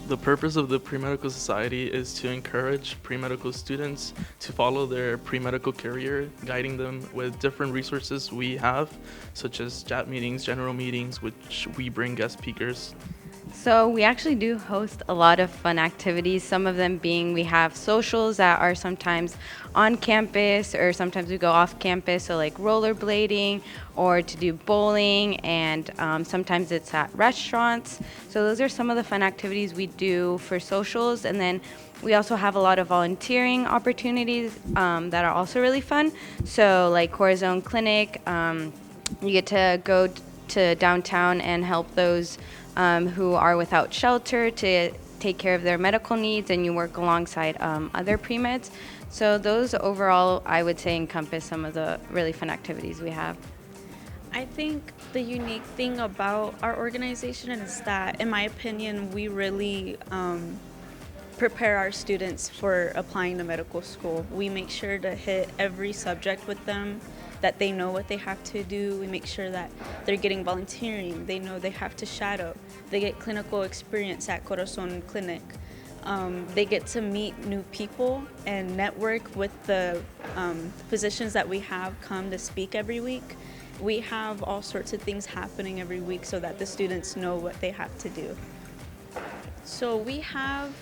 The purpose of the Pre-Medical Society is to encourage pre-medical students to follow their pre-medical career, guiding them with different resources we have, such as chat meetings, general meetings, which we bring guest speakers. So we actually do host a lot of fun activities, some of them being we have socials that are sometimes on campus or sometimes we go off campus, so like rollerblading or to do bowling, and sometimes it's at restaurants. So those are some of the fun activities we do for socials, and then we also have a lot of volunteering opportunities that are also really fun. So like Corazon Clinic, you get to go to downtown and help those who are without shelter to take care of their medical needs, and you work alongside other pre-meds. So those overall, I would say, encompass some of the really fun activities we have. I think the unique thing about our organization is that, in my opinion, we really prepare our students for applying to medical school. We make sure to hit every subject with them, that they know what they have to do. We make sure that they're getting volunteering. They know they have to shadow. They get clinical experience at Corazon Clinic. They get to meet new people and network with the physicians that we have come to speak every week. We have all sorts of things happening every week so that the students know what they have to do. So we have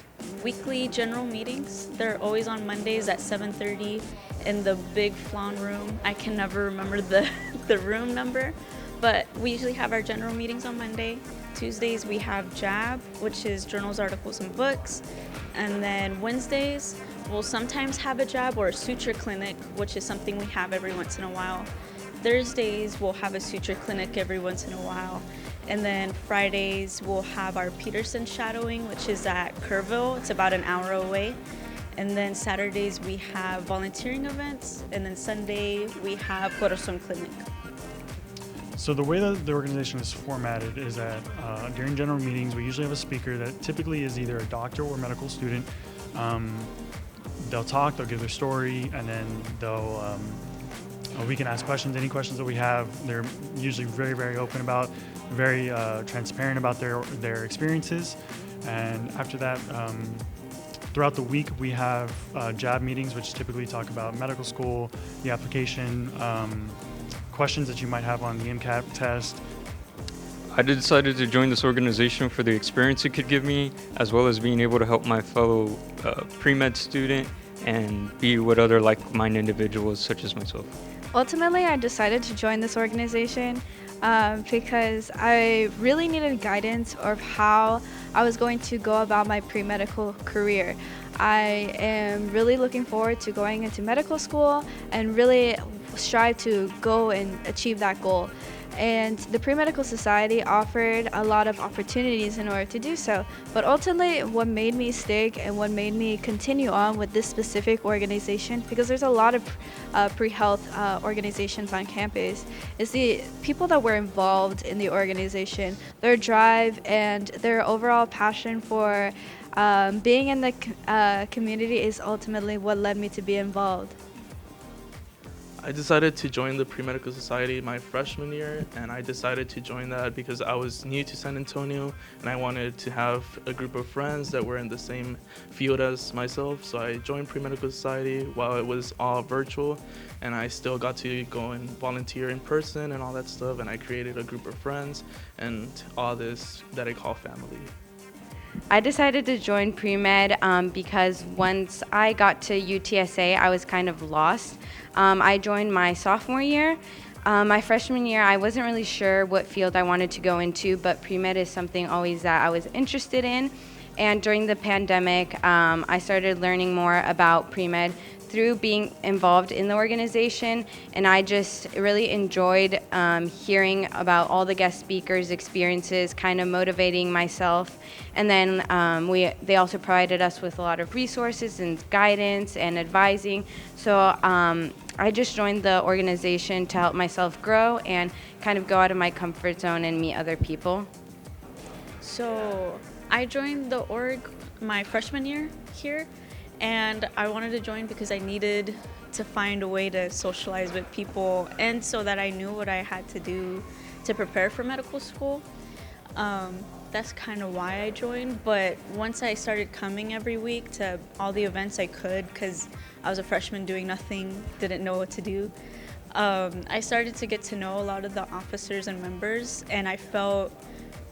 weekly general meetings. They're always on Mondays at 7:30 in the big flan room. I can never remember the room number, but we usually have our general meetings on Monday. Tuesdays we have JAB, which is journals, articles, and books. And then Wednesdays we'll sometimes have a JAB or a suture clinic, which is something we have every once in a while. Thursdays we'll have a suture clinic every once in a while. And then Fridays we'll have our Peterson shadowing, which is at Kerrville. It's about an hour away. And then Saturdays we have volunteering events. And then Sunday we have Corazon Clinic. So the way that the organization is formatted is that during general meetings, we usually have a speaker that typically is either a doctor or medical student. They'll talk, they'll give their story, and then we can ask questions, any questions that we have. They're usually very, very open about, very transparent about their experiences. And after that, throughout the week, we have JAB meetings, which typically talk about medical school, the application, questions that you might have on the MCAT test. I decided to join this organization for the experience it could give me, as well as being able to help my fellow pre-med student and be with other like-minded individuals such as myself. Ultimately, I decided to join this organization because I really needed guidance of how I was going to go about my pre-medical career. I am really looking forward to going into medical school and really strive to go and achieve that goal. And the Pre-Medical Society offered a lot of opportunities in order to do so. But ultimately, what made me stick and what made me continue on with this specific organization, because there's a lot of pre-health organizations on campus, is the people that were involved in the organization, their drive and their overall passion for being in the community is ultimately what led me to be involved. I decided to join the Pre-Medical Society my freshman year, and I decided to join that because I was new to San Antonio and I wanted to have a group of friends that were in the same field as myself. So I joined Pre-Medical Society while it was all virtual, and I still got to go and volunteer in person and all that stuff, and I created a group of friends and all this that I call family. I decided to join pre-med because once I got to UTSA, I was kind of lost. I joined my sophomore year. My freshman year, I wasn't really sure what field I wanted to go into, but pre-med is something always that I was interested in. And during the pandemic, I started learning more about pre-med through being involved in the organization, and I just really enjoyed hearing about all the guest speakers' experiences, kind of motivating myself. And then they also provided us with a lot of resources and guidance and advising. So I just joined the organization to help myself grow and kind of go out of my comfort zone and meet other people. So I joined the org my freshman year here, and I wanted to join because I needed to find a way to socialize with people, and so that I knew what I had to do to prepare for medical school. That's kind of why I joined. But once I started coming every week to all the events I could, because I was a freshman doing nothing, didn't know what to do, I started to get to know a lot of the officers and members, and I felt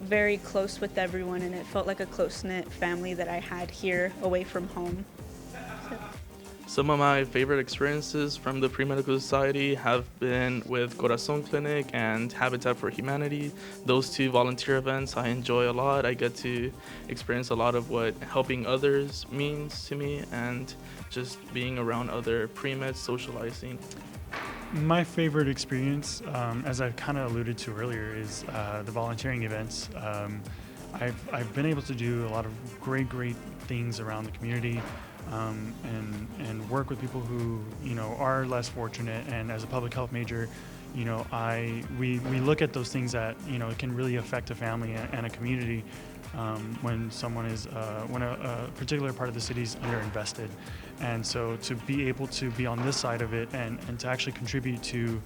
very close with everyone, and it felt like a close-knit family that I had here away from home. Some of my favorite experiences from the Pre-Medical Society have been with Corazon Clinic and Habitat for Humanity. Those two volunteer events I enjoy a lot. I get to experience a lot of what helping others means to me, and just being around other pre-meds, socializing. My favorite experience, as I kind of alluded to earlier, is the volunteering events. I've been able to do a lot of great things around the community, and work with people who are less fortunate. And as a public health major, we look at those things that can really affect a family and a community when someone is when a particular part of the city is underinvested. And so to be able to be on this side of it and to actually contribute to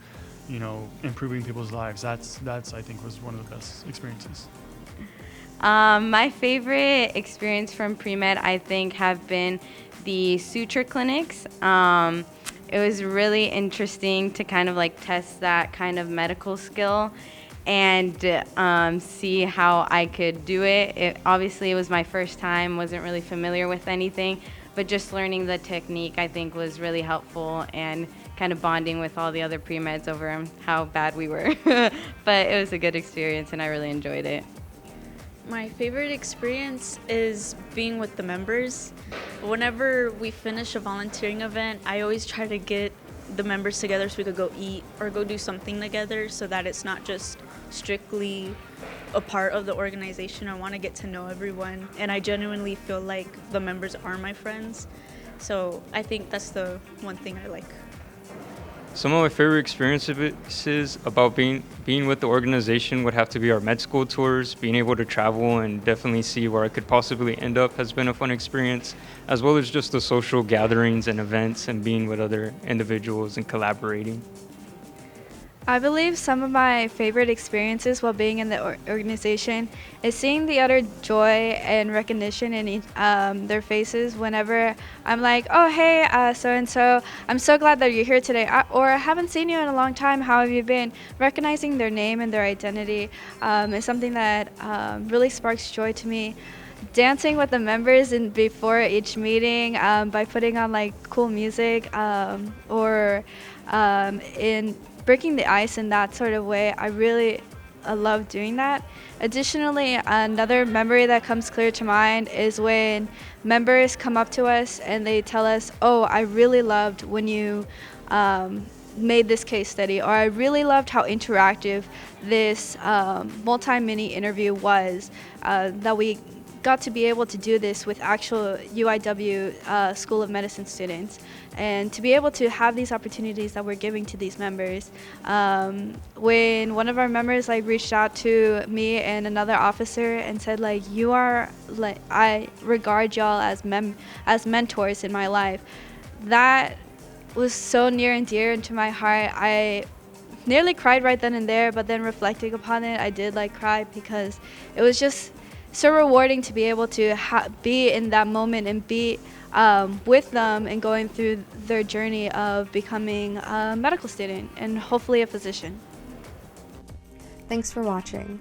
improving people's lives, that's I think was one of the best experiences. My favorite experience from pre-med, I think, have been the suture clinics. It was really interesting to kind of like test that kind of medical skill and see how I could do it. Obviously, it was my first time, wasn't really familiar with anything, but just learning the technique, I think, was really helpful, and kind of bonding with all the other pre-meds over how bad we were. But it was a good experience, and I really enjoyed it. My favorite experience is being with the members. Whenever we finish a volunteering event, I always try to get the members together so we could go eat or go do something together, so that it's not just strictly a part of the organization. I want to get to know everyone, and I genuinely feel like the members are my friends. So I think that's the one thing I like. Some of my favorite experiences about being with the organization would have to be our med school tours. Being able to travel and definitely see where I could possibly end up has been a fun experience, as well as just the social gatherings and events and being with other individuals and collaborating. I believe some of my favorite experiences while being in the organization is seeing the utter joy and recognition in their faces whenever I'm like, oh, hey, so-and-so, I'm so glad that you're here today, or I haven't seen you in a long time, how have you been? Recognizing their name and their identity is something that really sparks joy to me. Dancing with the members before each meeting by putting on like cool music or in breaking the ice in that sort of way, I love doing that. Additionally, another memory that comes clear to mind is when members come up to us and they tell us, oh, I really loved when you made this case study, or I really loved how interactive this multi-mini interview was, that we got to be able to do this with actual UIW School of Medicine students, and to be able to have these opportunities that we're giving to these members. When one of our members reached out to me and another officer and said you are I regard y'all as mentors in my life, that was so near and dear to my heart. I nearly cried right then and there, but then reflecting upon it, I did cry, because it was just so rewarding to be able to be in that moment and be with them and going through their journey of becoming a medical student and hopefully a physician. Thanks for watching.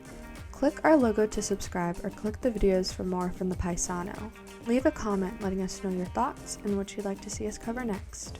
Click our logo to subscribe, or click the videos for more from the Paisano. Leave a comment letting us know your thoughts and what you'd like to see us cover next.